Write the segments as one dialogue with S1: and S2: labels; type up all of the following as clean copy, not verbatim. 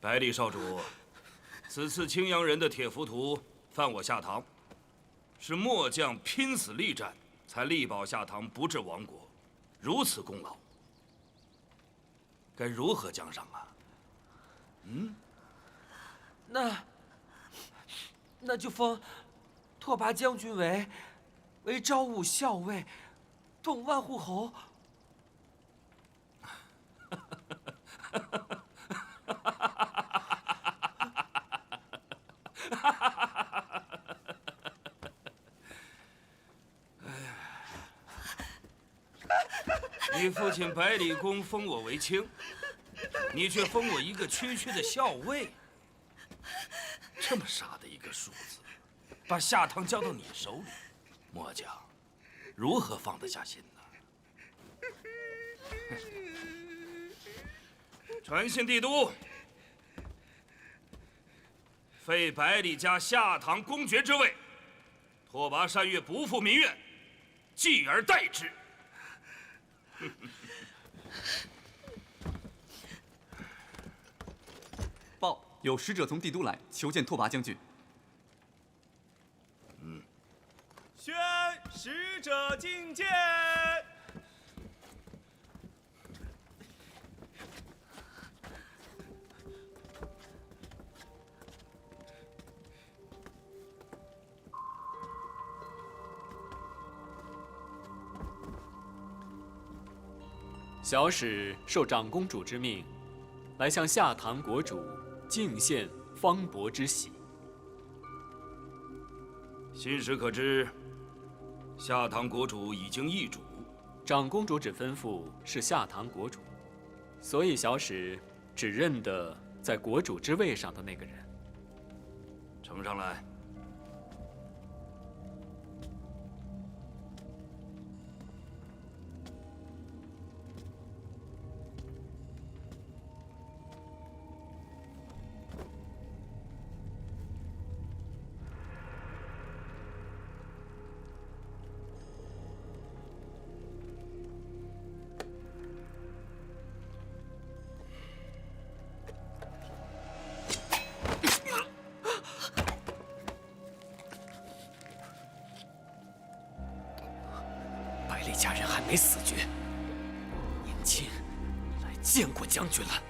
S1: 百里少主，此次青阳人的铁浮屠犯我下堂，是末将拼死力战，才力保下堂不至亡国，如此功劳，该如何奖赏啊？
S2: 那就封拓跋将军为昭武校尉，统万户侯。
S1: 你父亲百里公封我为卿，你却封我一个区区的校尉，这么傻的一个庶子，把下堂交到你手里，末将如何放得下心呢？传信帝都，废百里家下堂公爵之位，拓跋善岳不负民愿，继而代之。
S3: 报，有使者从帝都来，求见拓跋将军。
S4: 宣使者觐见。
S5: 小使受长公主之命，来向下堂国主敬献方伯之喜。
S1: 信使可知，下堂国主已经易主。
S5: 长公主只吩咐是下堂国主，所以小使只认得在国主之位上的那个人。
S1: 呈上来。
S5: 百里家人还没死绝，宁亲来见过将军了。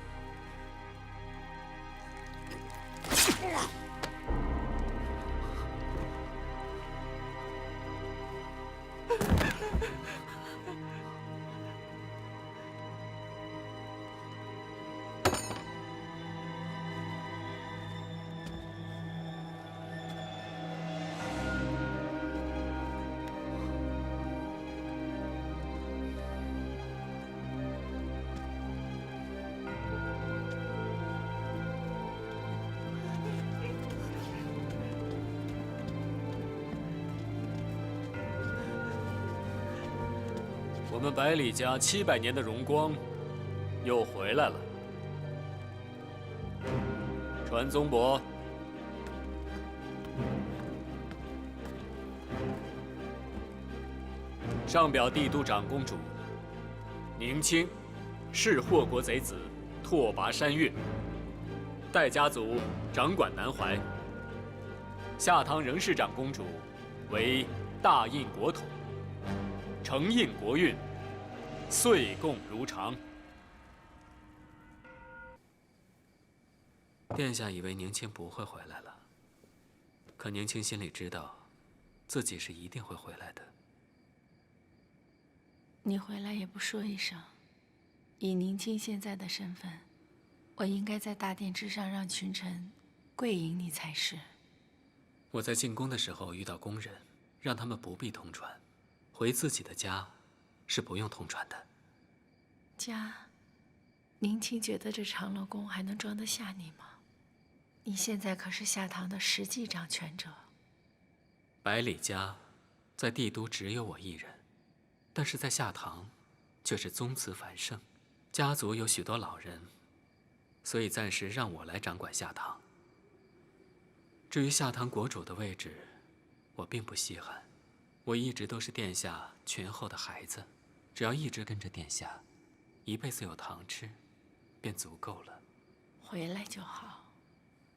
S5: 我们百里家700年的荣光又回来了。传宗伯，上表帝都长公主，宁亲是祸国贼子拓跋山岳，代家族掌管南怀。下堂仍是长公主，为大印国统。承印国运，岁贡如常。殿下以为宁亲不会回来了，可宁亲心里知道，自己是一定会回来的。
S6: 你回来也不说一声，以宁亲现在的身份，我应该在大殿之上让群臣跪迎你才是。
S5: 我在进宫的时候遇到宫人，让他们不必通传。回自己的家，是不用通传的。
S6: 家，宁亲觉得这长乐宫还能装得下你吗？你现在可是下堂的实际掌权者。
S5: 百里家，在帝都只有我一人，但是在下堂，却是宗祠繁盛，家族有许多老人，所以暂时让我来掌管下堂。至于下堂国主的位置，我并不稀罕。我一直都是殿下权后的孩子，只要一直跟着殿下，一辈子有糖吃，便足够了。
S6: 回来就好。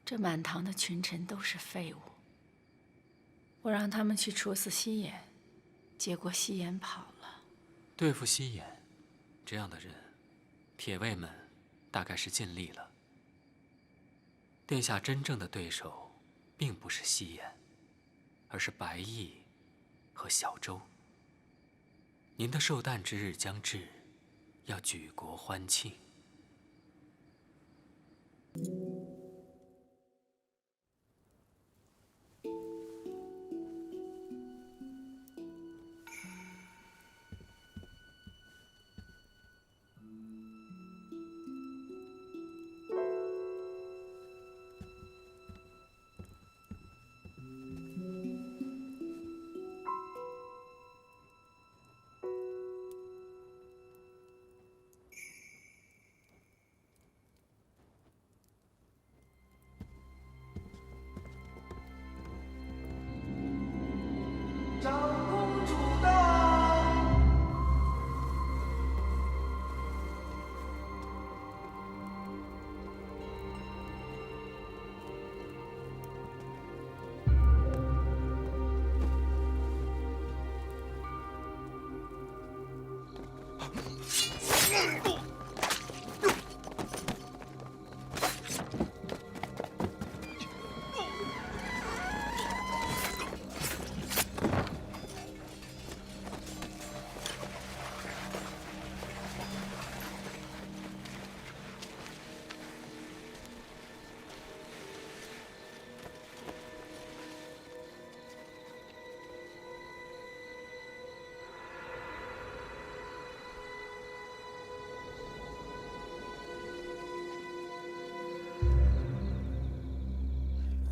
S6: 这满堂的群臣都是废物，我让他们去处死西衍，结果西衍跑了。
S5: 对付西衍这样的人，铁卫们大概是尽力了。殿下真正的对手，并不是西衍，而是白毅和小周。您的寿诞之日将至，要举国欢庆。
S2: 长公主到！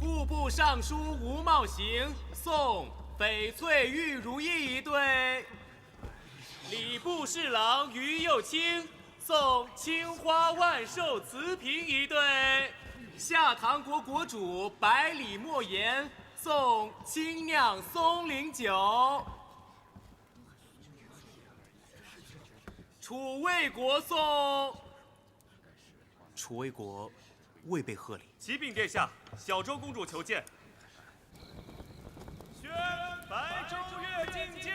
S4: 户部尚书吴茂行送翡翠玉如意一对。礼部侍郎于右卿送青花万寿瓷瓶一对。下堂国国主百里莫言送清酿松龄酒。楚卫国送。
S7: 楚卫国未被贺礼。
S4: 启禀殿下，小周公主求见。宣白周月觐见。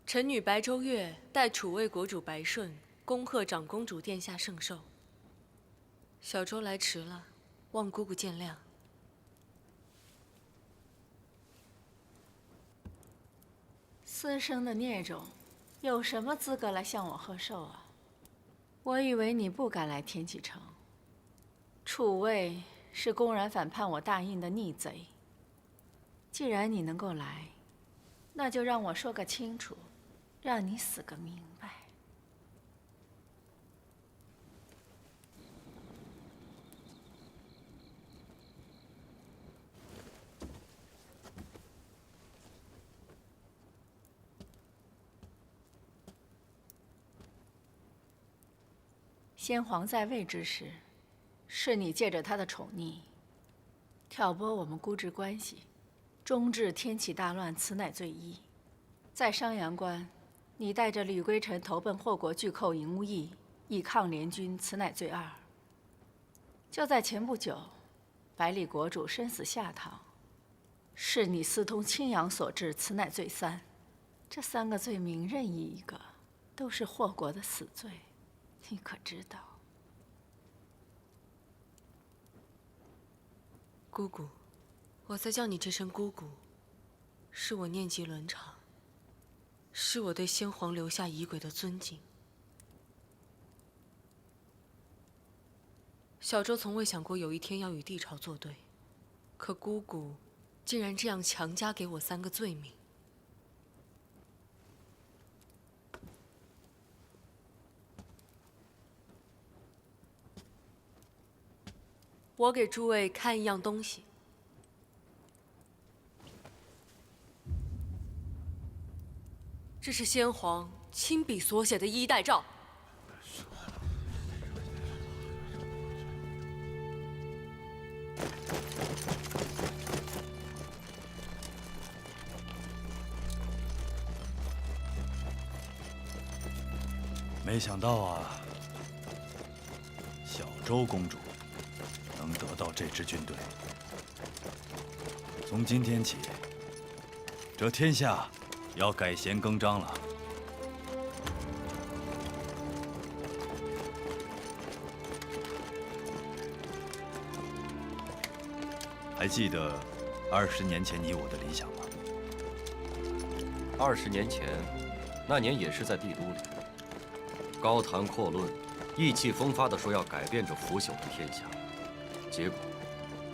S8: 臣女白周月代楚卫国主白顺恭贺长公主殿下圣寿。小周来迟了，望姑姑见谅。
S6: 私生的孽种，有什么资格来向我贺寿啊？我以为你不敢来天启城。楚卫是公然反叛我大印的逆贼。既然你能够来，那就让我说个清楚，让你死个明白。先皇在位之时，是你借着他的宠溺，挑拨我们姑侄关系，终致天启大乱，此乃罪一。在商阳关，你带着吕归臣投奔霍国巨寇营无益，以抗联军，此乃罪二。就在前不久，百里国主身死下堂，是你私通青阳所致，此乃罪三。这三个罪名任意一个，都是霍国的死罪，你可知道？
S8: 姑姑，我在叫你这声姑姑，是我念及伦常，是我对先皇留下遗轨的尊敬。小周从未想过有一天要与帝朝作对，可姑姑竟然这样强加给我三个罪名。我给诸位看一样东西。这是先皇亲笔所写的衣带诏。
S9: 没想到啊，小周公主能得到这支军队。从今天起，这天下要改弦更张了。还记得20年前你我的理想吗
S10: ？20年前，那年也是在帝都里，高谈阔论，意气风发地说要改变这腐朽的天下。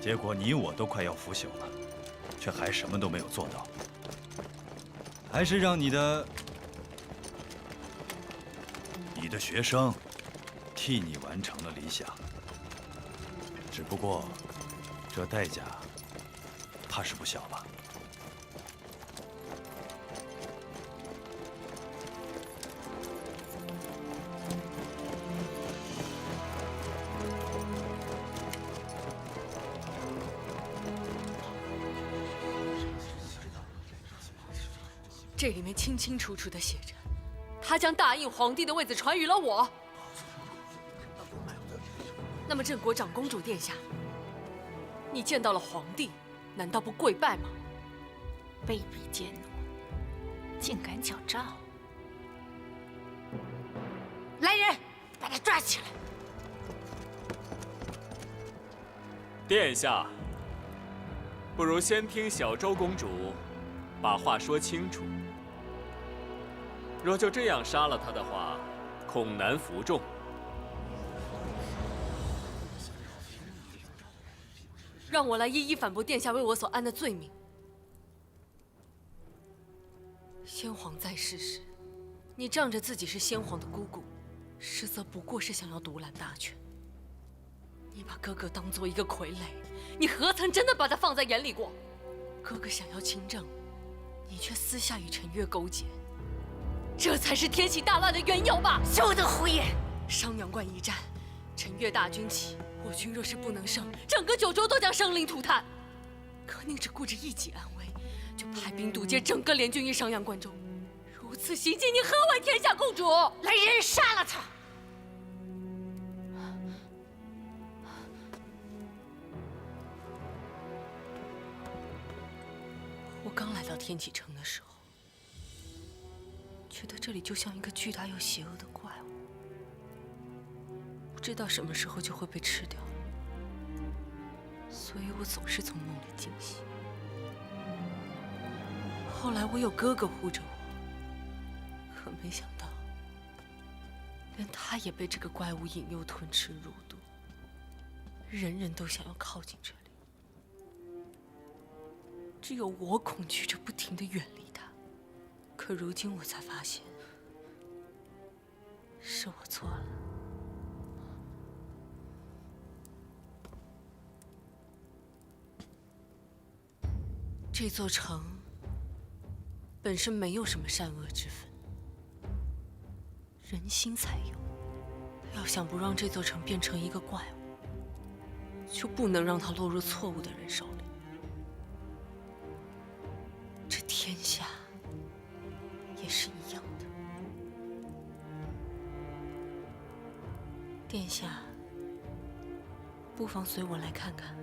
S10: 结果
S9: 你我都快要腐朽了，却还什么都没有做到，还是让你的学生替你完成了理想。只不过，这代价怕是不小吧？
S8: 这里面清清楚楚地写着，他将大印皇帝的位子传于了我。那么镇国长公主殿下，你见到了皇帝，难道不跪拜吗？
S6: 卑鄙贱奴，竟敢矫诏！来人，把他抓起来！
S5: 殿下，不如先听小周公主把话说清楚。若就这样杀了他的话，恐难服众。
S8: 让我来一一反驳殿下为我所安的罪名。先皇在世时，你仗着自己是先皇的姑姑，实则不过是想要独揽大权。你把哥哥当做一个傀儡，你何曾真的把他放在眼里过？哥哥想要亲政，你却私下与陈月勾结，这才是天启大乱的缘由吧？
S6: 休得胡言！
S8: 商阳关一战，陈月大军起，我军若是不能胜，整个九州都将生灵涂炭。可你只顾着一己安危，就派兵堵截整个联军于商阳关中，如此行径，你何为天下共主？
S6: 来人，杀了他！
S8: 我刚来到天启城的时候，觉得这里就像一个巨大又邪恶的怪物，不知道什么时候就会被吃掉，所以我总是从梦里惊醒。后来我有哥哥护着我，可没想到，连他也被这个怪物引诱吞吃入肚，人人都想要靠近这里。只有我恐惧着不停地远离他，可如今我才发现，是我错了。这座城本身没有什么善恶之分，人心才有。要想不让这座城变成一个怪物，就不能让它落入错误的人手里。这天下也是一样的。殿下，不妨随我来看看。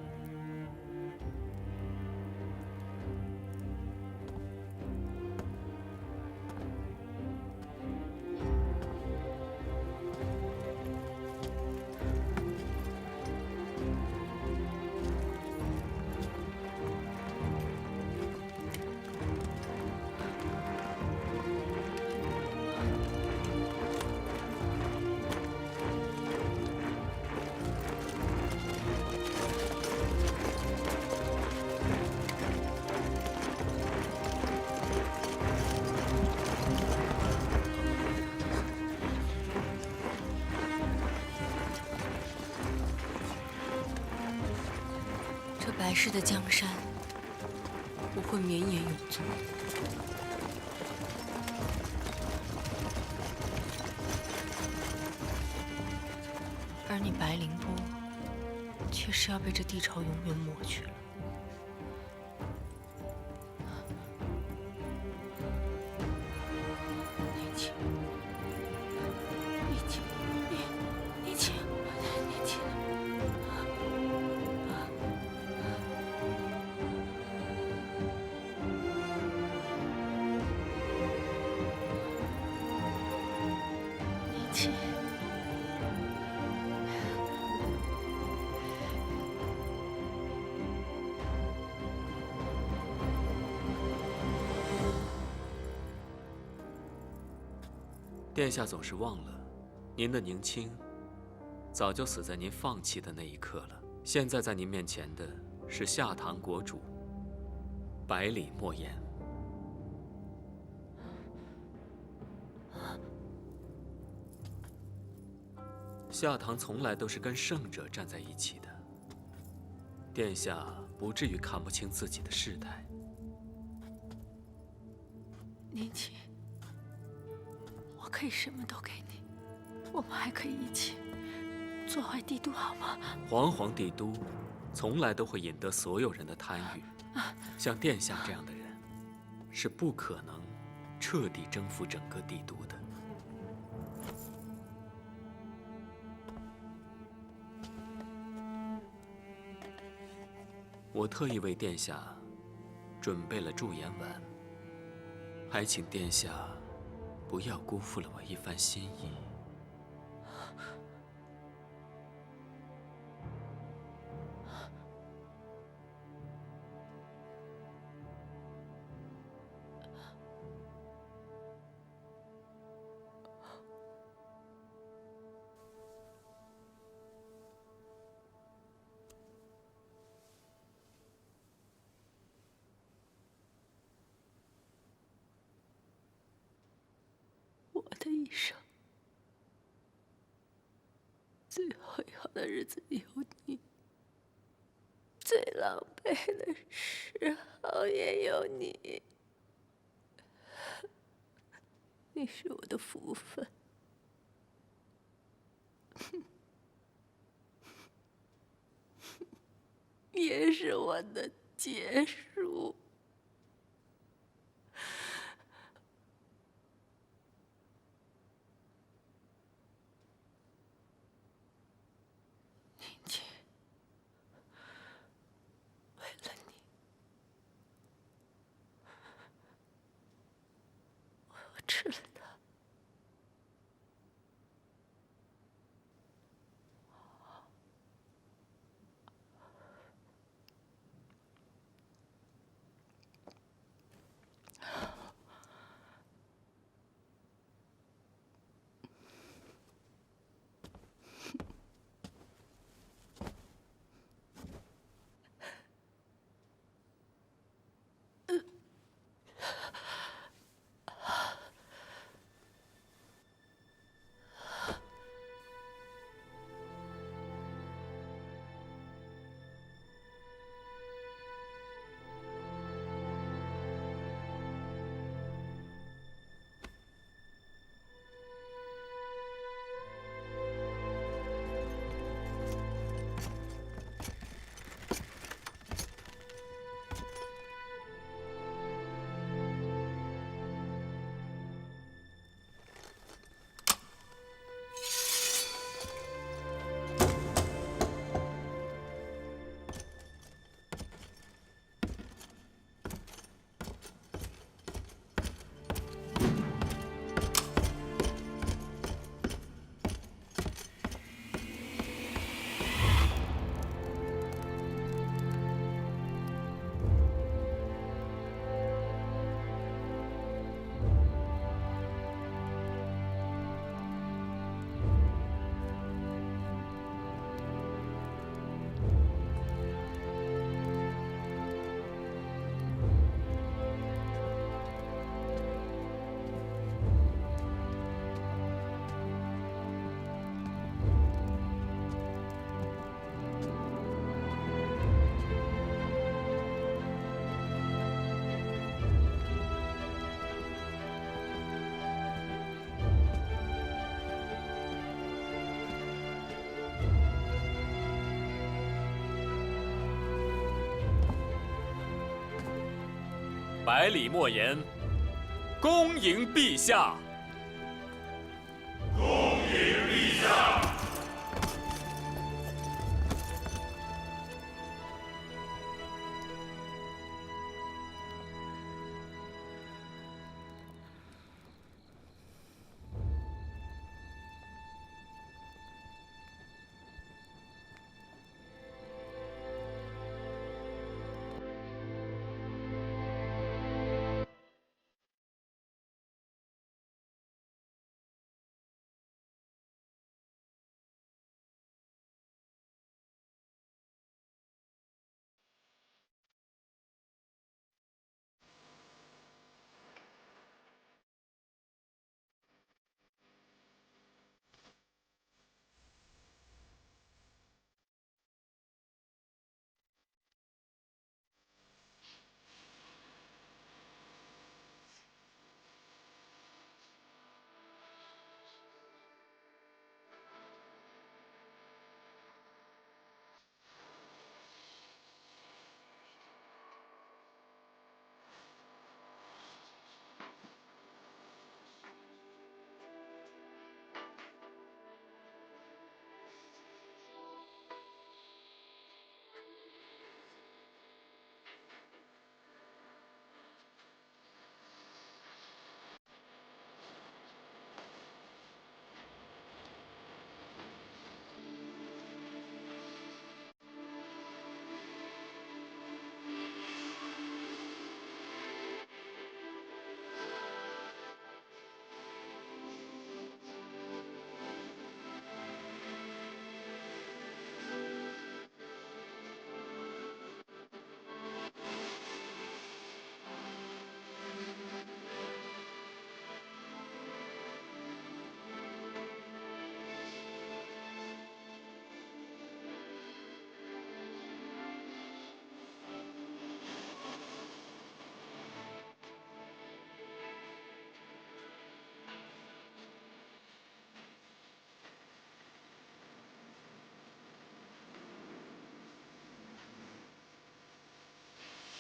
S8: 来世的江山，我会绵延永存。而你白凌波，却是要被这地潮永远抹去了。年轻，年轻，年轻，年轻。
S6: 年轻。
S5: 殿下总是忘了，您的宁亲早就死在您放弃的那一刻了。现在在您面前的是下唐国主百里莫言。下唐从来都是跟圣者站在一起的，殿下不至于看不清自己的事态。
S6: 年轻。我可以什么都给你，我们还可以一起做坏帝都，好吗？
S5: 煌煌帝都，从来都会引得所有人的贪欲。像殿下这样的人，是不可能彻底征服整个帝都的。我特意为殿下准备了驻颜丸，还请殿下不要辜负了我一番心意。
S6: 我的一生最美好的日子有你，最狼狈的时候也有你。你是我的福分，也是我的结束。年轻，为了你，我吃了它。
S5: 百里莫言，恭迎陛下。
S11: 恭迎陛下。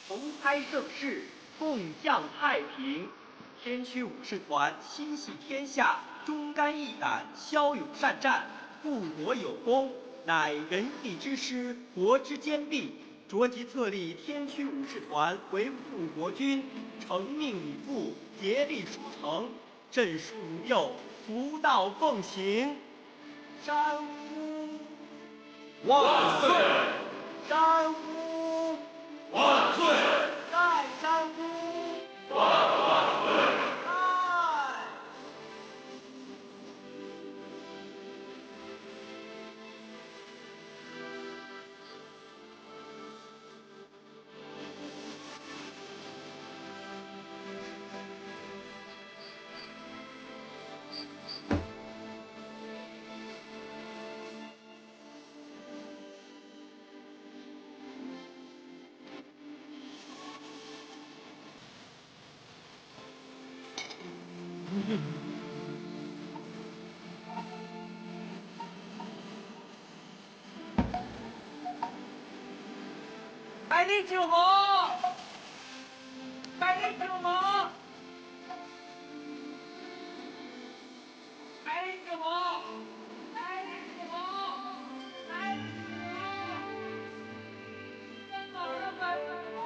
S12: 重开盛世，共降太平。天驱武士团心系天下，忠肝义胆，骁勇善战，护国有功，乃仁义之师，国之坚壁。着即册立天驱武士团为护国军，承命以赴，竭力书成，朕书如釉，福道奉行。山屋
S11: 万岁！
S12: 山屋
S11: 万岁！
S12: 在山屋
S11: 万岁！
S2: 百里救火！百里救火！百里救火！百里救火！百里救火！哪儿的百里救火？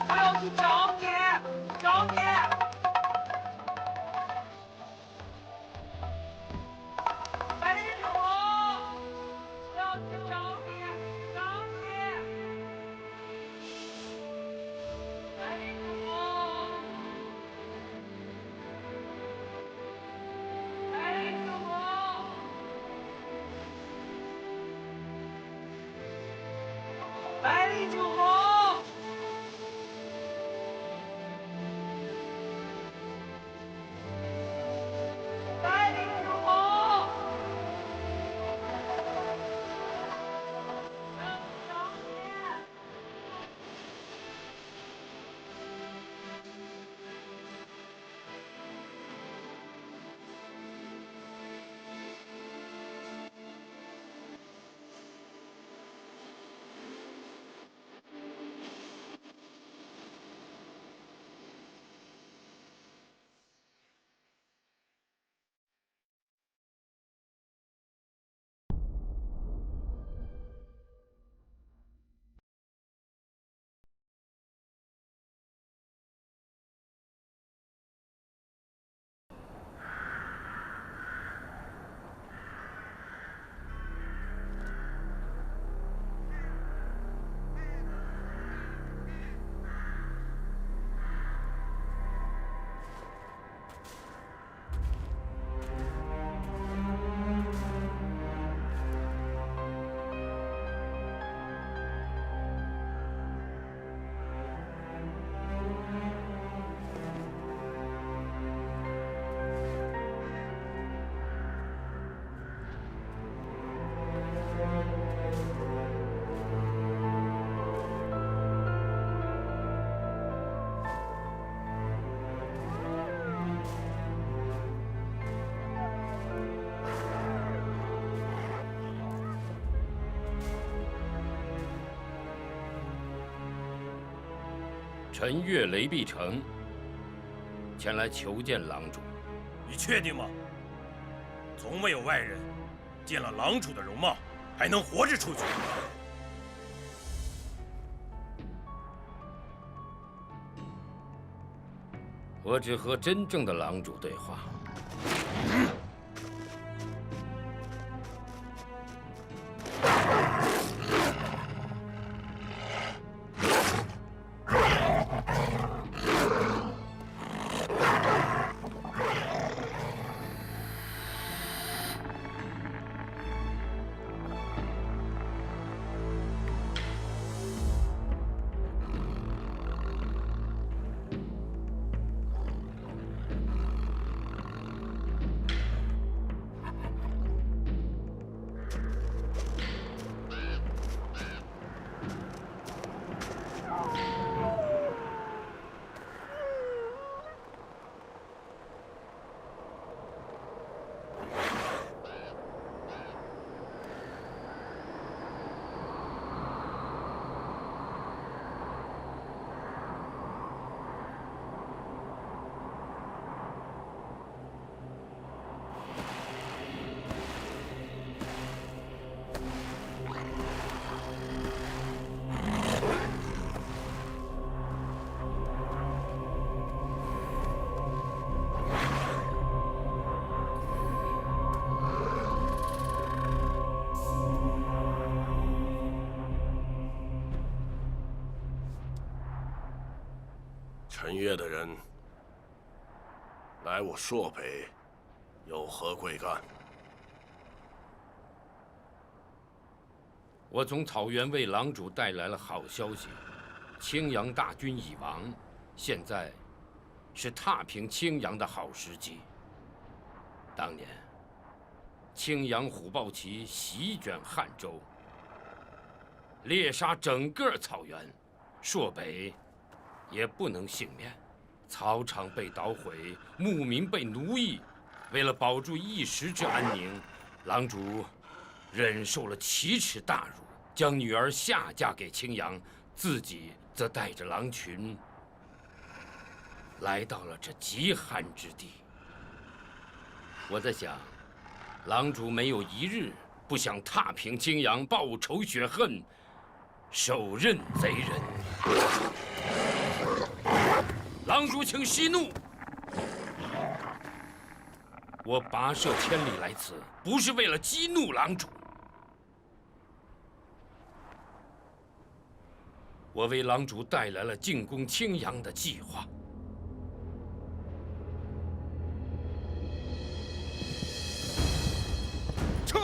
S2: 我要去找你！找你！百里救火！我要去找你！找你！百里救火！百里救火！百里救火！百里救火！找你！
S13: 臣越雷碧城前来求见郎主。
S14: 你确定吗？从未有外人见了郎主的容貌还能活着出去。
S13: 我只和真正的郎主对话。
S14: 陈越的人来我朔北，有何贵干？
S13: 我从草原为郎主带来了好消息，青阳大军已亡，现在是踏平青阳的好时机。当年，青阳虎豹骑席卷汉州，猎杀整个草原，朔北也不能幸免。草场被捣毁，牧民被奴役，为了保住一时之安宁，郎主忍受了奇耻大辱，将女儿下嫁给青阳，自己则带着狼群来到了这极寒之地。我在想，郎主没有一日不想踏平青阳，报仇雪恨，手刃贼人。郎主请息怒，我跋涉千里来此，不是为了激怒郎主，我为郎主带来了进攻青阳的计划。
S14: 撤！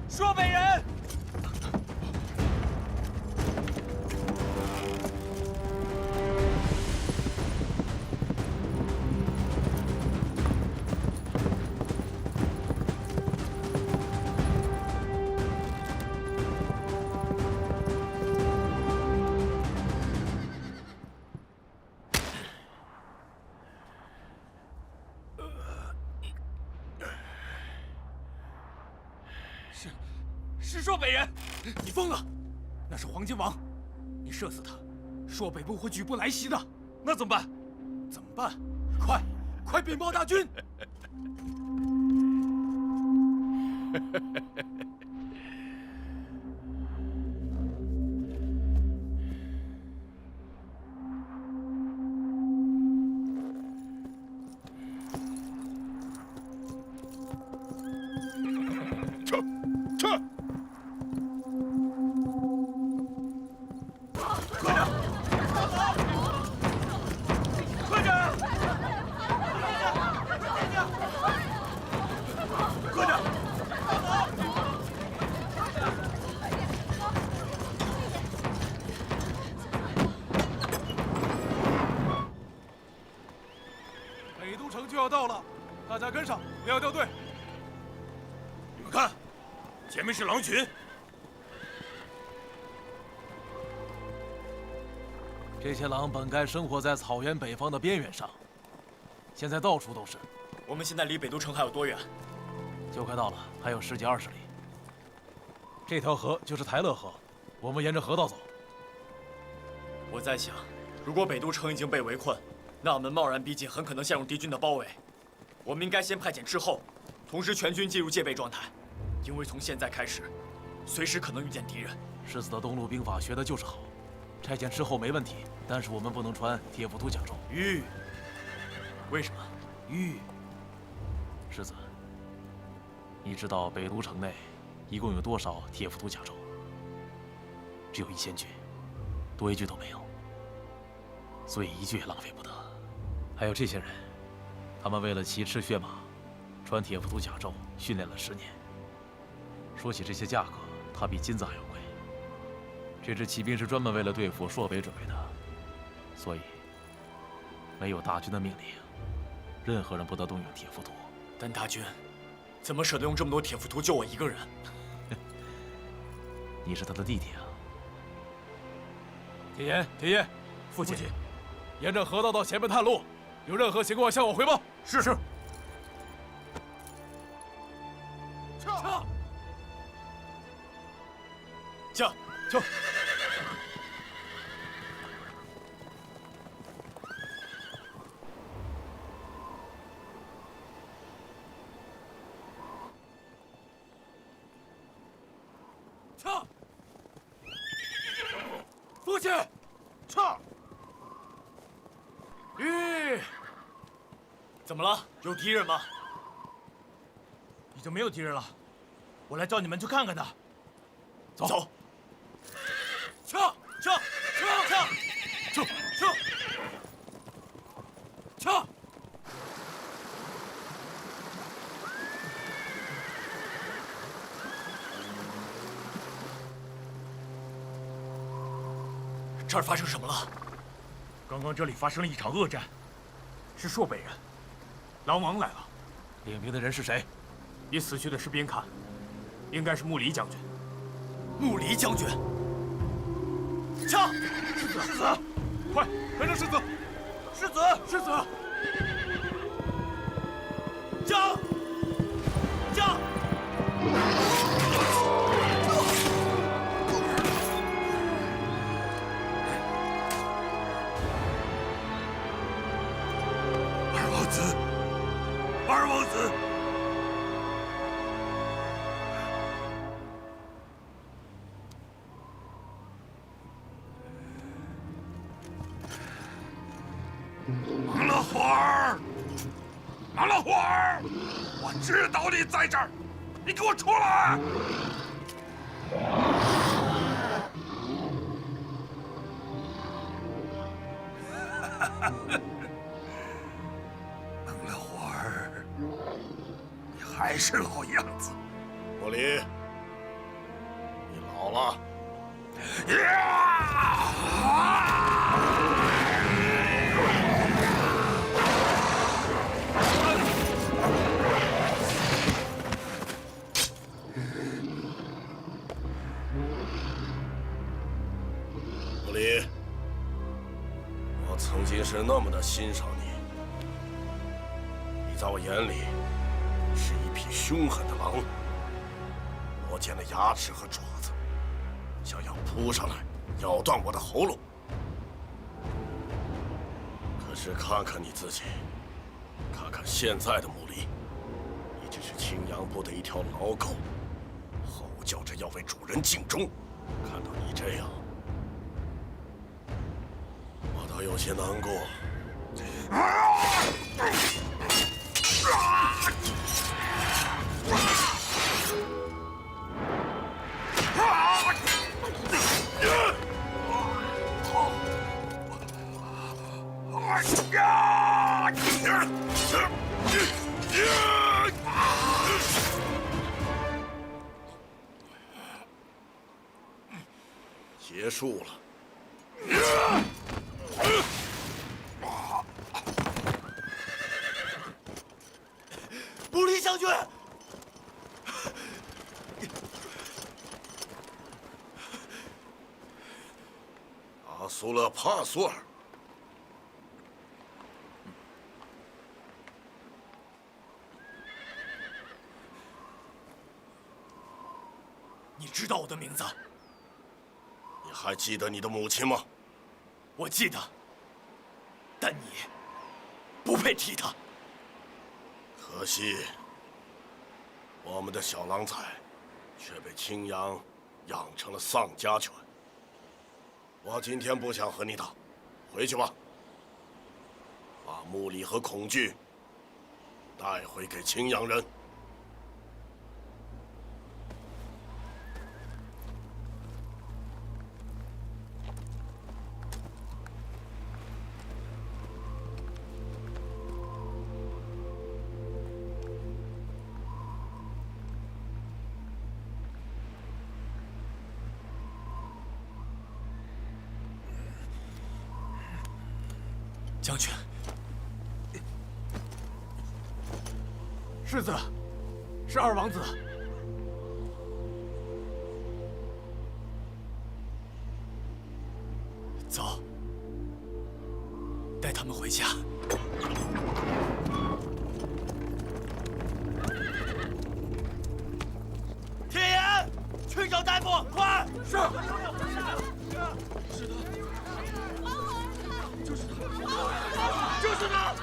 S4: 朔北人，是朔北人！
S7: 你疯了！那是黄金王，你射死他，朔北部会举步来袭的。
S4: 那怎么办？
S7: 怎么办？快禀报大军！
S14: 撤！
S7: 北都城就要到了，大家跟上，不要掉队。
S14: 你们看，前面是狼群，
S7: 这些狼本该生活在草原北方的边缘上，现在到处都是。
S15: 我们现在离北都城还有多远？
S7: 就快到了，还有10几20里。这条河就是台勒河，我们沿着河道走。
S15: 我在想，如果北都城已经被围困，那我们贸然逼近，很可能陷入敌军的包围。我们应该先派遣斥候，同时全军进入戒备状态，因为从现在开始，随时可能遇见敌人。
S7: 世子的东路兵法学的就是好，差遣斥候没问题，但是我们不能穿铁浮屠甲胄。
S15: 为什么？
S7: 世子，你知道北都城内一共有多少铁浮屠甲胄？只有1000具，多一具都没有，所以一具也浪费不得。还有这些人，他们为了骑赤血马，穿铁浮屠甲胄训练了10年。说起这些价格，它比金子还要贵。这支骑兵是专门为了对付朔北准备的，所以没有大军的命令，任何人不得动用铁浮屠。
S15: 但大军怎么舍得用这么多铁浮屠救我一个人？
S7: 你是他的弟弟啊！铁岩，铁岩，父亲，沿着河道到前面探路，有任何情况向我汇报。是。
S15: 驾！
S7: 父亲，
S15: 怎么了？有敌人吗？
S14: 已经没有敌人了，我来叫你们去看看他。
S15: 走。
S7: 撤！
S15: 这儿发生什么了？
S14: 刚刚这里发生了一场恶战，是朔北人，狼王来了。
S7: 领兵的人是谁？
S14: 以死去的士兵看，应该是穆离将军。
S15: 穆离将军，枪！
S7: 世子，快跟着世子！世子！
S15: 将！
S11: 二王子！忙了会儿，我知道你在这儿，你给我出来！还是老样子，
S14: 莫离，你老了。
S16: 莫离，我曾经是那么的欣赏你，你在我眼里是一匹凶狠的狼，磨尖了牙齿和爪子，想要扑上来咬断我的喉咙。可是看看你自己，看看现在的穆离，你只是青阳部的一条老狗，吼叫着要为主人尽忠。看到你这样，我倒有些难过。结束了。
S15: 穆离将军，
S16: 啊！阿苏勒帕苏尔。
S15: 你知道我的名字？
S16: 你还记得你的母亲吗？
S15: 我记得，但你不配提她。
S16: 可惜，我们的小狼崽却被青阳养成了丧家犬。我今天不想和你打，回去吧。把木里和恐惧带回给青阳人。
S15: 将军，
S17: 世子，是二王子。
S15: 走，带他们回家。
S12: 铁岩，去找大夫，快！
S17: 是。
S12: 是的。
S17: 就是他，
S12: 就是他！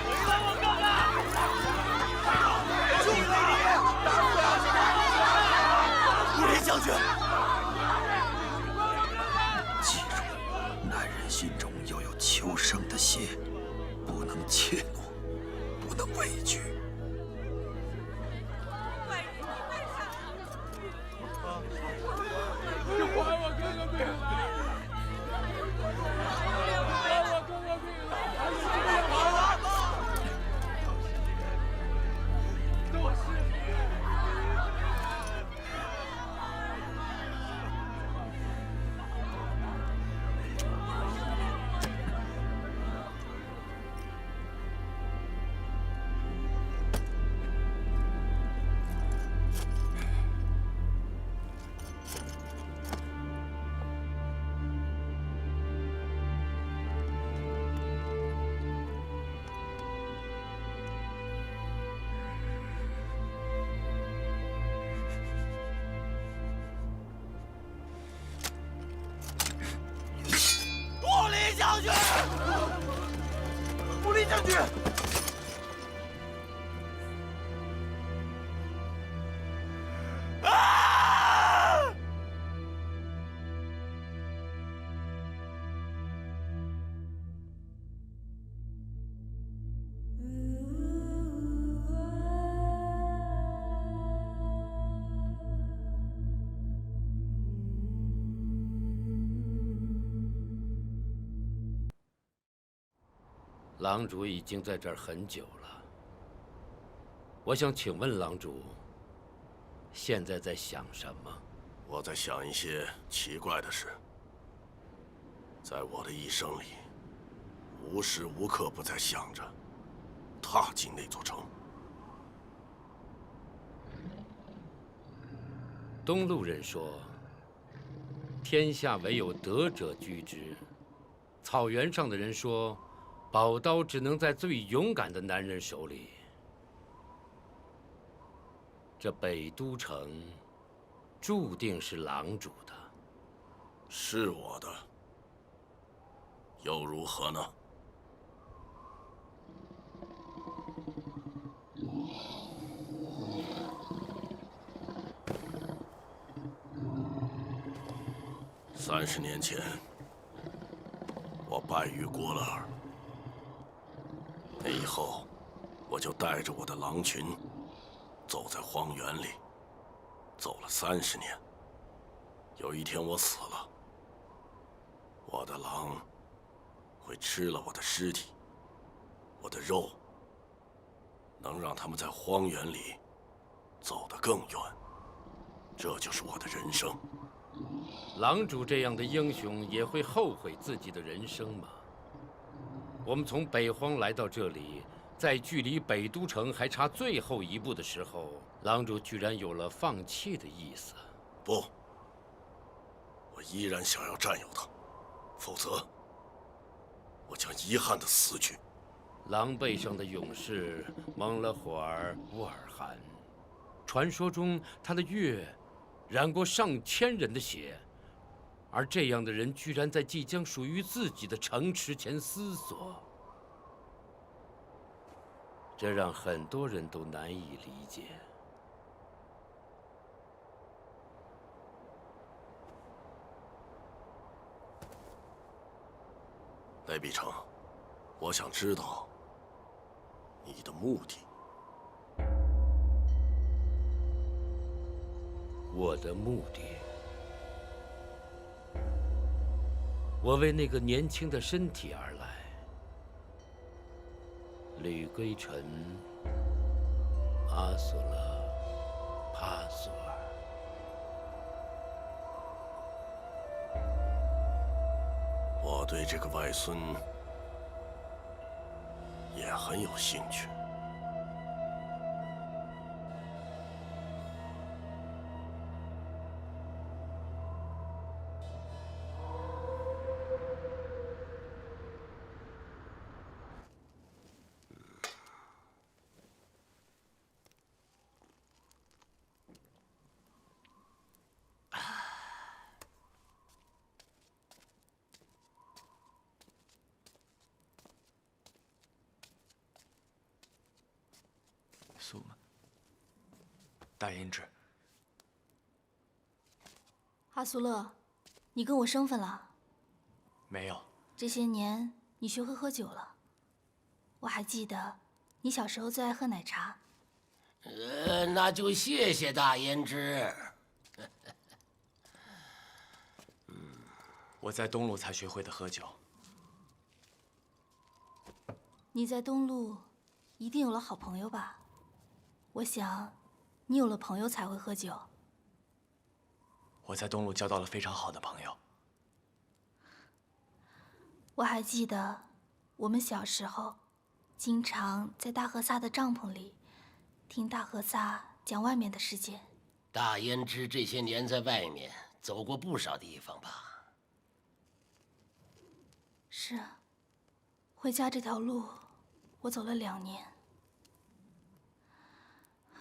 S12: 回来我看看！就是
S15: 你！武林将军，
S9: 记住，男人心中要有求生的心，不能怯懦，不能畏惧。
S17: 你还我哥哥命！
S12: 将军，武林将军。
S13: 狼主已经在这儿很久了。我想请问狼主，现在在想什么？
S16: 我在想一些奇怪的事。在我的一生里，无时无刻不在想着踏进那座城。
S13: 东路人说：“天下唯有德者居之。”草原上的人说。 宝刀只能在最勇敢的男人手里。这北都城，注定是狼主的。
S16: 是我的，又如何呢？30年前，我败于郭勒尔。 那以后，我就带着我的狼群，走在荒原里，走了30年。有一天我死了，我的狼会吃了我的尸体，我的肉能让他们在荒原里走得更远。这就是我的人生。
S13: 狼主这样的英雄也会后悔自己的人生吗？ 我们从北荒来到这里，在距离北都城还差最后一步的时候，狼主居然有了放弃的意思。
S16: 不，我依然想要占有它，否则我将遗憾的死去。
S13: 狼背上的勇士蒙了火儿乌尔汗，传说中他的月染过上千人的血，而这样的人居然在即将属于自己的城池前思索，这让很多人都难以理解。
S16: 雷比城，我想知道你的目的。
S13: 我的目的，我为那个年轻的身体而来。李归尘、阿索勒、帕索尔。
S16: 我对这个外孙也很有兴趣。
S15: 苏吗？大胭脂。
S18: 阿苏勒，你跟我生分了？
S15: 没有。
S18: 这些年你学会喝酒了。我还记得你小时候最爱喝奶茶。
S19: 那就谢谢大胭脂。
S15: 我在东路才学会的喝酒。
S18: 你在东路一定有了好朋友吧？我想，你有了朋友才会喝酒。
S15: 我在东路交到了非常好的朋友。
S18: 我还记得，我们小时候，经常在大和萨的帐篷里，听大和萨讲外面的世界。
S19: 大胭脂这些年在外面走过不少地方吧？
S18: 是啊，回家这条路，我走了2年。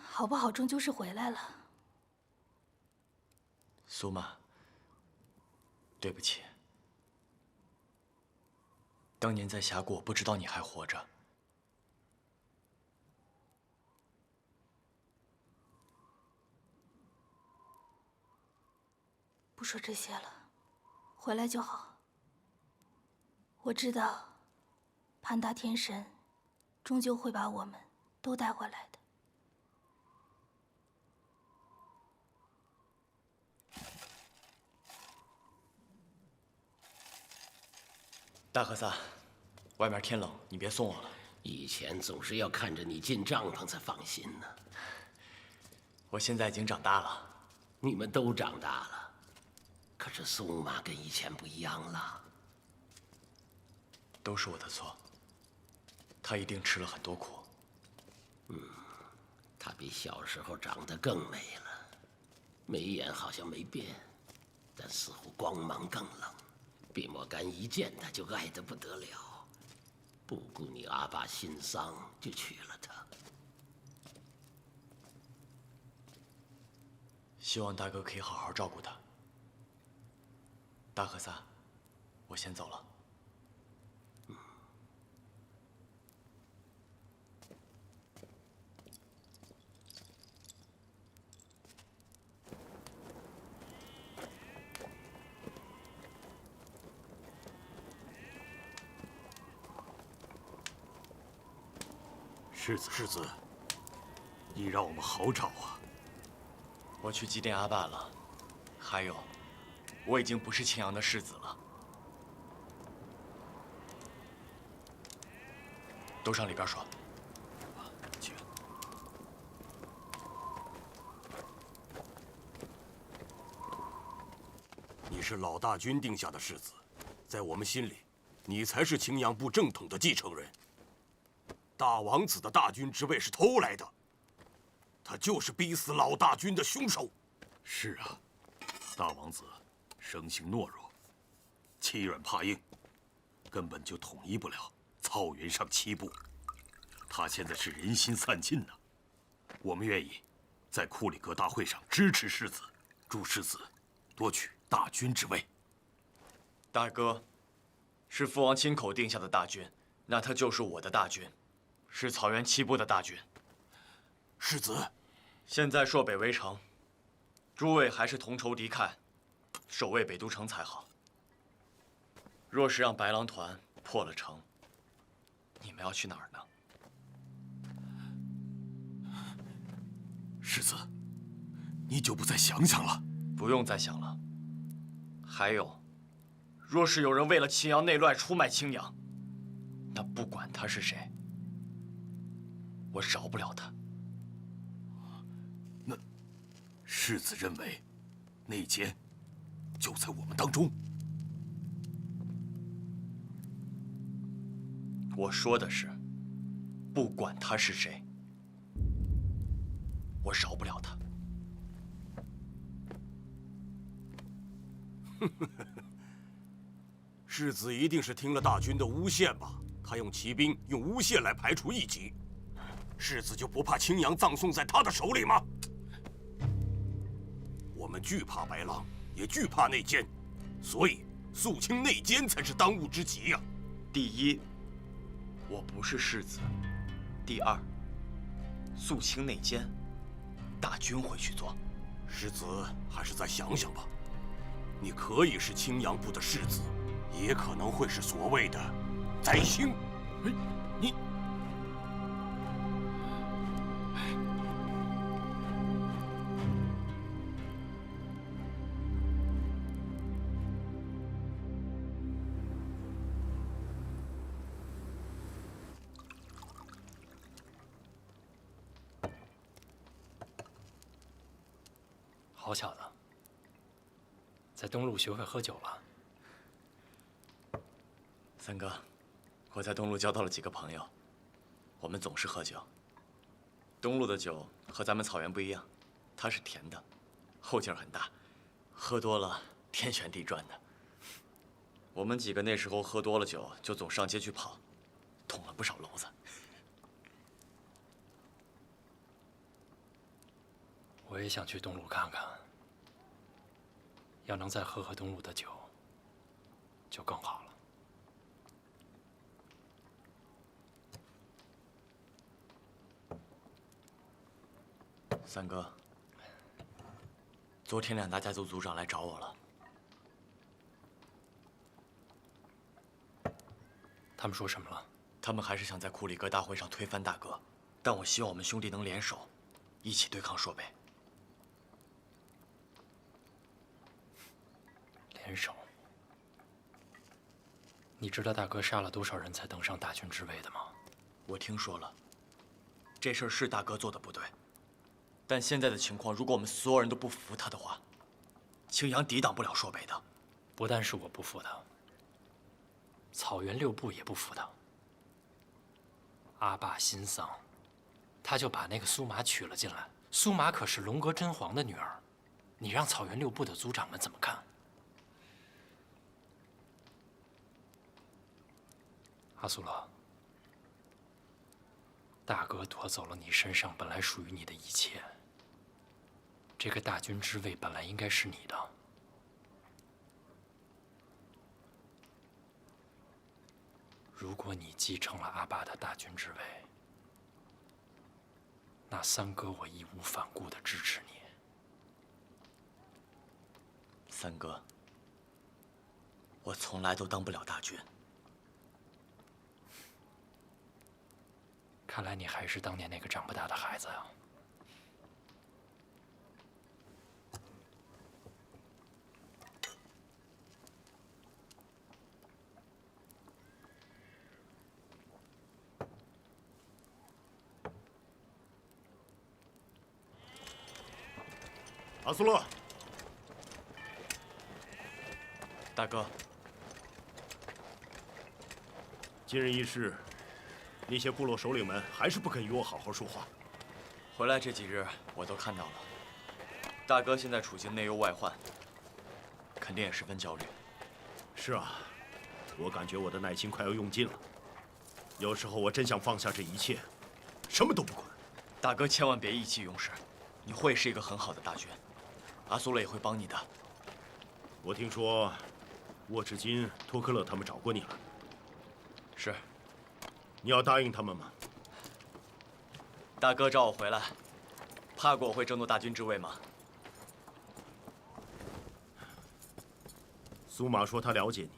S18: 好不好，终究是回来了。
S15: 苏玛，对不起。当年在峡谷，我不知道你还活着。
S18: 不说这些了，回来就好。我知道，潘达天神终究会把我们都带回来的。
S15: 大和萨，外面天冷，你别送我了。
S19: 以前总是要看着你进帐篷才放心呢。
S15: 我现在已经长大了。
S19: 你们都长大了，可是苏玛跟以前不一样了。
S15: 都是我的错。她一定吃了很多苦。
S19: 她比小时候长得更美了，眉眼好像没变，但似乎光芒更冷。比莫干一见他就爱得不得了，不顾你阿爸心丧就娶了她。
S15: 希望大哥可以好好照顾她。大和萨，我先走了。
S14: 世子，你让我们好找啊！
S15: 我去祭奠阿爸了，还有，我已经不是青阳的世子了。都上里边说。
S14: 请。你是老大军定下的世子，在我们心里，你才是青阳部正统的继承人。大王子的大军之位是偷来的，他就是逼死老大军的凶手。
S16: 是啊，大王子
S14: 生性懦弱，欺软怕硬，根本就统一不了草原上7部。他现在是人心散尽呐。我们愿意在库里格大会上支持世子，助世子夺取大军之位。
S15: 大哥，是父王亲口定下的大军，那他就是我的大军，是草原7部的大军。
S14: 世子，
S15: 现在朔北围城，诸位还是同仇敌忾，守卫北都城才好。若是让白狼团破了城，你们要去哪儿呢？
S14: 世子，你就不再想想了？
S15: 不用再想了。还有，若是有人为了青阳内乱出卖青阳，那不管他是谁，我饶不了他。
S14: 那世子认为，内奸就在我们当中？
S15: 我说的是，不管他是谁，我饶不了他。
S14: 世子一定是听了大军的诬陷吧？他用骑兵用诬陷来排除异己，世子就不怕青阳葬送在他的手里吗？我们惧怕白狼，也惧怕内奸，所以肃清内奸才是当务之急呀。
S15: 第一，我不是世子；第二，肃清内奸，大军会去做。
S14: 世子还是再想想吧。你可以是青阳部的世子，也可能会是所谓的宰星。你。
S5: 好小子，在东路学会喝酒了。
S15: 三哥，我在东路交到了几个朋友，我们总是喝酒。东路的酒和咱们草原不一样，它是甜的，后劲儿很大，喝多了天旋地转的。我们几个那时候喝多了酒，就总上街去跑，捅了不少娄子。
S5: 我也想去东路看看，要能再喝东路的酒，就更好
S15: 了。三哥，昨天2大家族族长来找我了。
S5: 他们说什么了？
S15: 他们还是想在库里格大会上推翻大哥，但我希望我们兄弟能联手，一起对抗朔北。
S5: 联手？你知道大哥杀了多少人才登上大军之位的吗？
S15: 我听说了，这事儿是大哥做的不对，但现在的情况，如果我们所有人都不服他的话，青阳抵挡不了朔北的。
S5: 不但是我不服他，草原6部也不服他。阿爸心丧，他就把那个苏玛娶了进来。苏玛可是龙阁真皇的女儿，你让草原6部的族长们怎么看？阿苏勒，大哥夺走了你身上本来属于你的一切，这个大军之位本来应该是你的。如果你继承了阿爸的大军之位，那三哥我义无反顾地支持你。
S15: 三哥，我从来都当不了大军。
S5: 看来你还是当年那个长不大的孩子呀。
S17: 阿苏勒，
S15: 大哥，
S17: 今日一事，那些部落首领们还是不肯与我好好说话。
S15: 回来这几日，我都看到了，大哥现在处境内忧外患，肯定也十分焦虑。
S17: 是啊，我感觉我的耐心快要用尽了。有时候我真想放下这一切，什么都不管。
S15: 大哥千万别意气用事，你会是一个很好的大军，阿苏勒也会帮你的。
S17: 我听说，沃赤金、托克勒他们找过你了。
S15: 是。
S17: 你要答应他们吗？
S15: 大哥找我回来，怕过我会争夺大军之位吗？
S17: 苏玛说他了解你，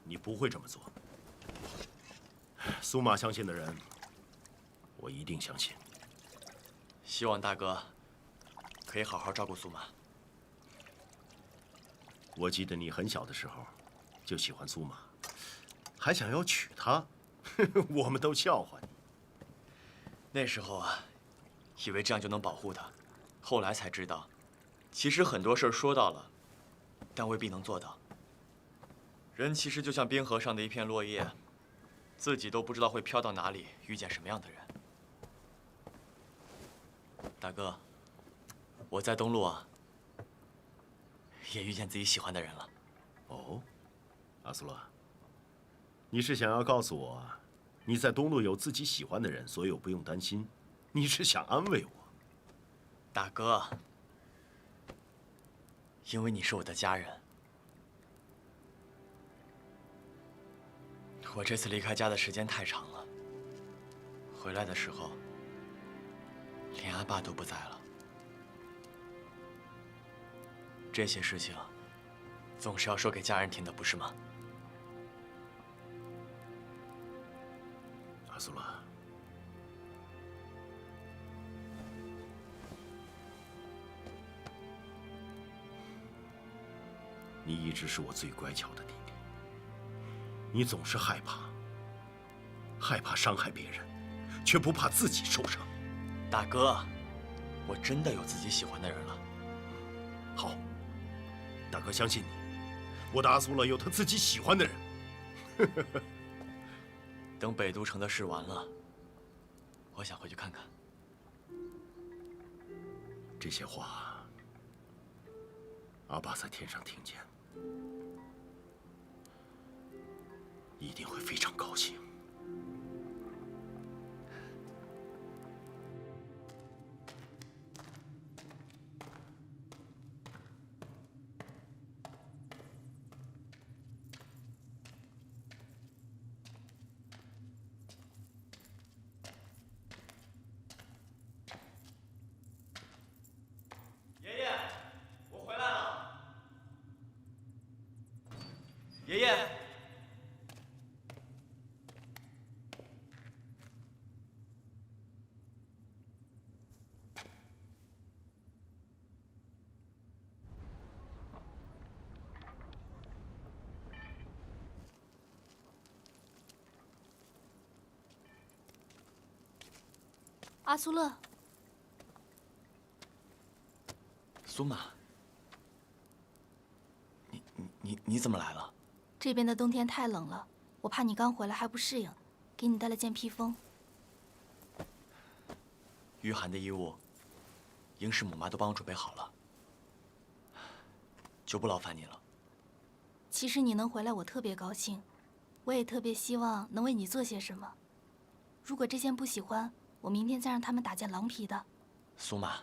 S17: 你不会这么做。苏玛相信的人，我一定相信。
S15: 希望大哥可以好好照顾苏玛。
S17: 我记得你很小的时候就喜欢苏玛，还想要娶她，我们都笑话你。
S15: 那时候啊，以为这样就能保护她，后来才知道，其实很多事儿说到了，但未必能做到。人其实就像冰河上的一片落叶，自己都不知道会飘到哪里，遇见什么样的人。大哥，我在东路啊，也遇见自己喜欢的人了。
S17: 哦，阿苏勒，你是想要告诉我，你在东路有自己喜欢的人，所以我不用担心？你是想安慰我？
S15: 大哥，因为你是我的家人。我这次离开家的时间太长了，回来的时候，连阿爸都不在了。这些事情，总是要说给家人听的，不是吗？
S17: 阿苏勒，你一直是我最乖巧的弟弟，你总是害怕伤害别人，却不怕自己受伤。
S15: 大哥，我真的有自己喜欢的人了。
S17: 好，大哥相信你，我的阿苏勒有他自己喜欢的人。
S15: 等北都城的事完了，我想回去看看。
S17: 这些话，阿爸在天上听见，一定会非常高兴。
S15: 爷爷，我回来了。爷爷。
S18: 阿苏勒，
S15: 苏玛，你怎么来了？
S18: 这边的冬天太冷了，我怕你刚回来还不适应，给你带了件披风。
S15: 御寒的衣物，英氏母妈都帮我准备好了，就不劳烦你了。
S18: 其实你能回来，我特别高兴，我也特别希望能为你做些什么。如果这件不喜欢，我明天再让他们打件狼皮的。
S15: 苏玛，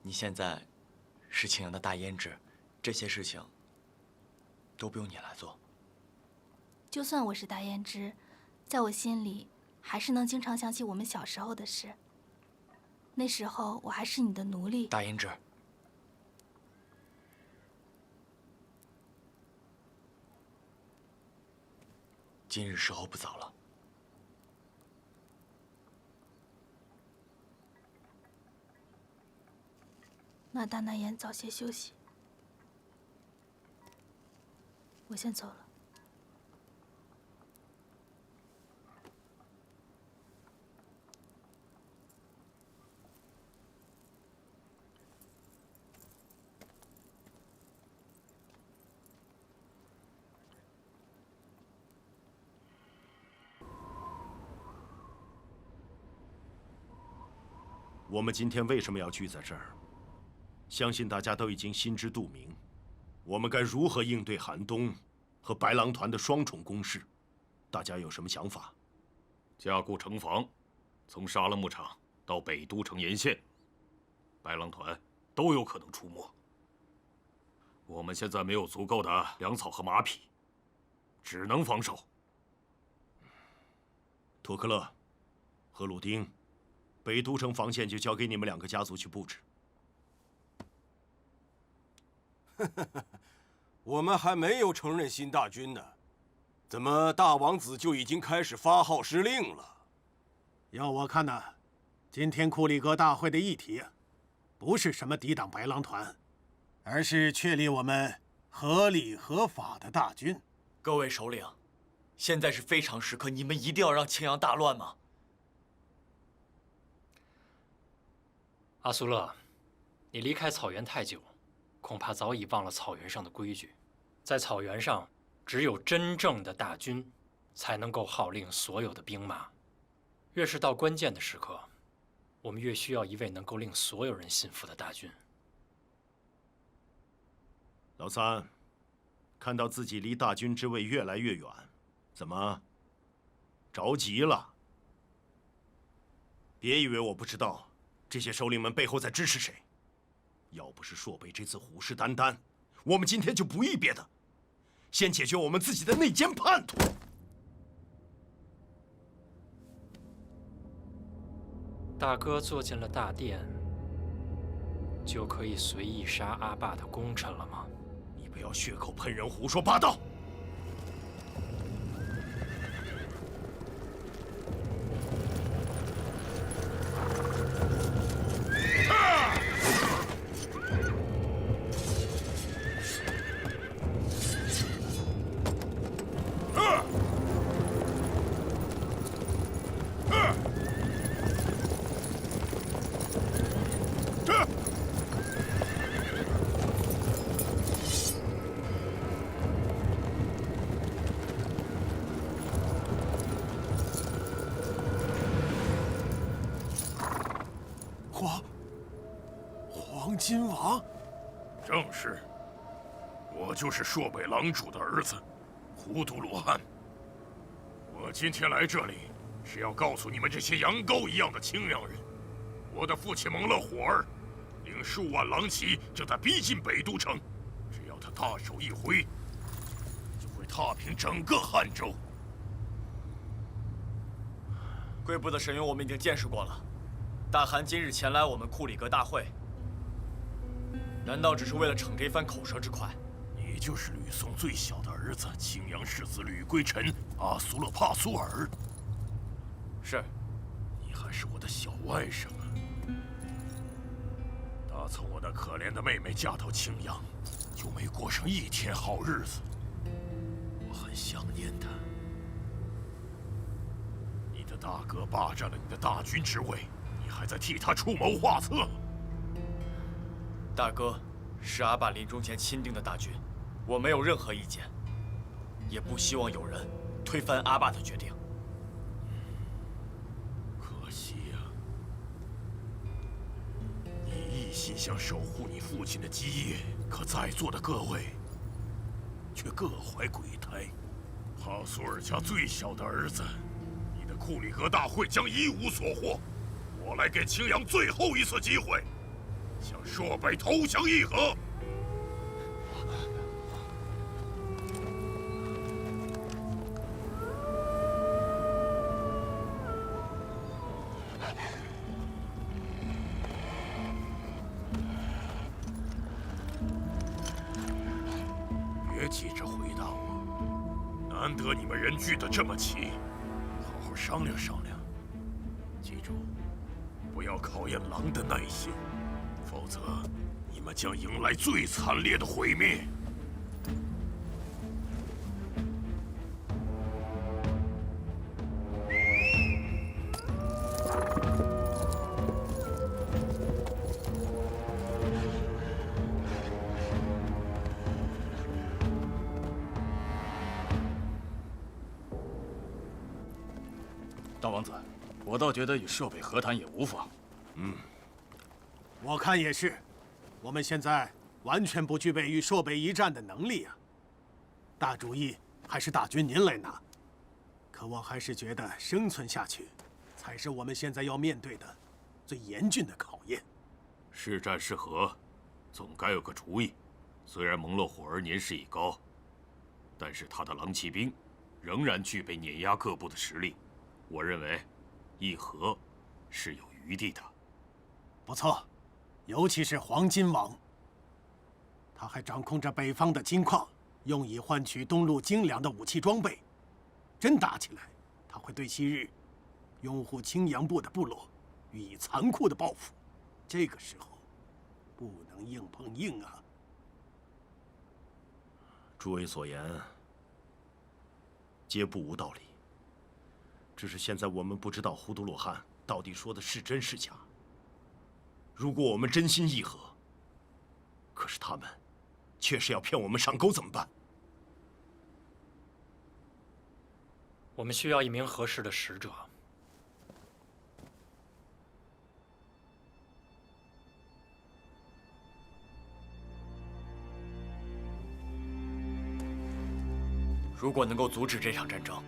S15: 你现在是青阳的大胭脂，这些事情都不用你来做。
S18: 就算我是大胭脂，在我心里还是能经常想起我们小时候的事。那时候我还是你的奴隶。
S15: 大胭脂，今日时候不早了。
S18: 那大难言早些休息，我先走了。
S17: 我们今天为什么要聚在这儿？相信大家都已经心知肚明，我们该如何应对寒冬和白狼团的双重攻势？大家有什么想法？
S14: 加固城防，从沙勒牧场到北都城沿线，白狼团都有可能出没。我们现在没有足够的粮草和马匹，只能防守。
S17: 托克勒和鲁丁，北都城防线就交给你们2个家族去布置。
S20: 我们还没有承认新大军呢，怎么大王子就已经开始发号施令了？
S21: 要我看呢，今天库里格大会的议题，不是什么抵挡白狼团，而是确立我们合理合法的大军。
S15: 各位首领，现在是非常时刻，你们一定要让青阳大乱吗？
S5: 阿苏勒，你离开草原太久，恐怕早已忘了草原上的规矩。在草原上，只有真正的大军，才能够号令所有的兵马。越是到关键的时刻，我们越需要一位能够令所有人信服的大军。
S17: 老三，看到自己离大军之位越来越远，怎么着急了？别以为我不知道，这些首领们背后在支持谁。要不是朔北这次虎视眈眈，我们今天就不议别的，先解决我们自己的内奸叛徒。
S5: 大哥坐进了大殿，就可以随意杀阿坝的功臣了吗？
S17: 你不要血口喷人，胡说八道！
S20: 黄金王，
S11: 正是，我就是朔北狼主的儿子，胡图鲁汗。我今天来这里，是要告诉你们这些羊羔一样的青阳人，我的父亲蒙勒火儿，领数万狼骑正在逼近北都城，只要他大手一挥，就会踏平整个汉州。
S15: 贵部的神勇我们已经见识过了，大汗今日前来我们库里格大会，难道只是为了逞这番口舌之快？
S11: 你就是吕宋最小的儿子，青阳世子吕归臣阿苏勒帕苏尔。
S15: 是。
S11: 你还是我的小外甥啊！打从我的可怜的妹妹嫁到青阳，就没过上一天好日子。我很想念她。你的大哥霸占了你的大军之位，你还在替他出谋划策。
S15: 大哥是阿坝临终前钦定的大军，我没有任何意见，也不希望有人推翻阿坝的决定。
S11: 可惜呀，你一心想守护你父亲的基业，可在座的各位却各怀鬼胎。帕苏尔家最小的儿子，你的库里格大会将一无所获。我来给青阳最后一次机会，向朔北投降议和。别急着回答我，难得你们人聚得这么齐，好好商量商量。记住，不要考验狼的耐心，否则你们将迎来最惨烈的毁灭。
S22: 大王子，我倒觉得与朔北和谈也无妨。
S21: 我看也是。我们现在完全不具备与朔北一战的能力啊！大主意还是大军您来拿。可我还是觉得生存下去，才是我们现在要面对的最严峻的考验。
S14: 是战是和，总该有个主意。虽然蒙洛火儿年事已高，但是他的狼骑兵仍然具备碾压各部的实力。我认为，议和是有余地的。
S21: 不错，尤其是黄金王，他还掌控着北方的金矿，用以换取东路精良的武器装备。真打起来，他会对昔日拥护青阳部的部落予以残酷的报复。这个时候，不能硬碰硬啊！
S17: 诸位所言，皆不无道理。只是现在我们不知道呼图洛汗到底说的是真是假。如果我们真心议和，可是他们却是要骗我们上钩，怎么办？
S1: 我们需要一名合适的使者。
S15: 如果能够阻止这场战争，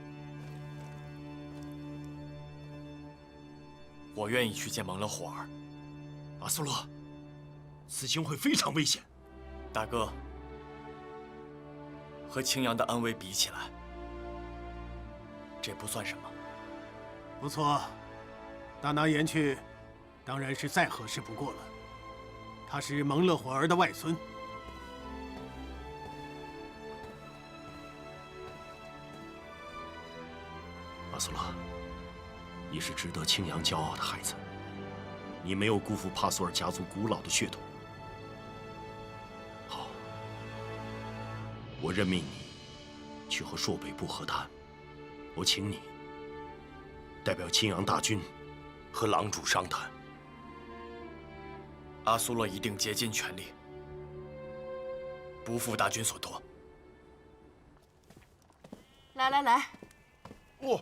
S15: 我愿意去见蒙了火儿。
S17: 阿苏洛，此行会非常危险。
S15: 大哥，和青阳的安危比起来，这不算什么。
S21: 不错，大拿言去，当然是再合适不过了。他是蒙勒火儿的外孙。
S17: 阿苏洛，你是值得青阳骄傲的孩子，你没有辜负帕索尔家族古老的血统。好，我任命你去和朔北部和谈，我请你代表青阳大军和狼主商谈。
S15: 阿苏洛一定竭尽全力，不负大军所托。
S8: 来来来，
S16: 哇，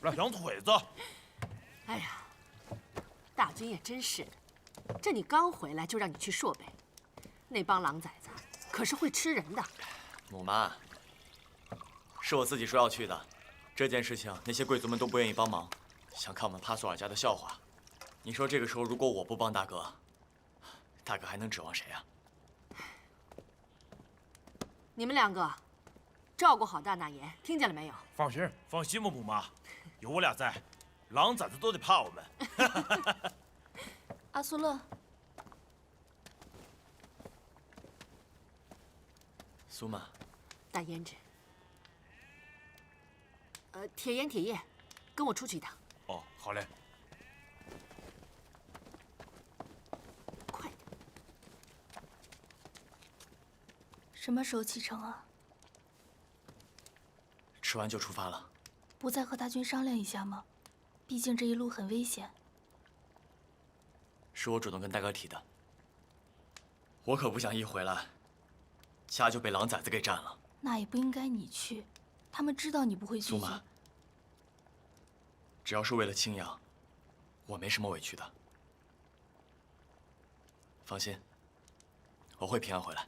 S16: 来羊腿子。
S8: 哎呀，大军也真是的，这你刚回来就让你去朔北，那帮狼崽子可是会吃人的。
S15: 母妈，是我自己说要去的，这件事情那些贵族们都不愿意帮忙，想看我们帕索尔家的笑话。你说这个时候如果我不帮大哥，大哥还能指望谁啊？
S8: 你们两个照顾好大纳言，听见了没有？
S16: 放心，放心吧，母妈，有我俩在，狼崽子都得怕我们。
S18: 阿苏勒，
S15: 苏妈，
S8: 大胭脂，铁岩、铁叶，跟我出去一趟。
S16: 哦，好嘞。
S18: 什么时候启程啊？
S15: 吃完就出发了。
S18: 不再和大军商量一下吗？毕竟这一路很危险。
S15: 是我主动跟大哥提的。我可不想一回来，家就被狼崽子给占了。
S18: 那也不应该你去，他们知道你不会拒绝。
S15: 苏妈，只要是为了青阳，我没什么委屈的。放心，我会平安回来。